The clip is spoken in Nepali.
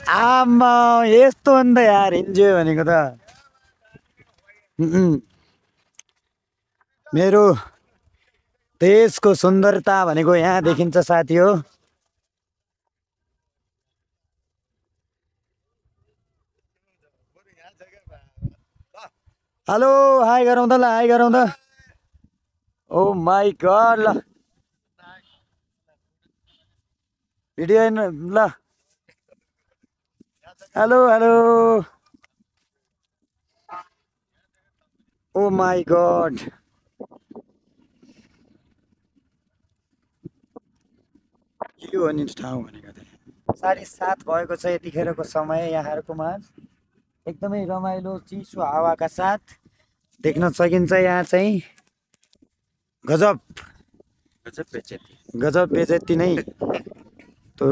आमा यस्तो हो नि त यार इन्जोय भनेको त मेरो देशको सुन्दरता भनेको यहाँ देखिन्छ साथी हो। हेलो हाई गरौँ त ल हाई गरौँ त। ओ माई गड ल भिडियो ल hello hello oh my god यो हो नि ठाउँ भनेको त 7:30 भएको छ यतिखेरको समय यहाँहरूको माझ एकदमै रमाइलो चिसो हावाका साथ देख्न सकिन्छ यहाँ चाहिँ गजब गजब बेचेती गजब बेजती नै तो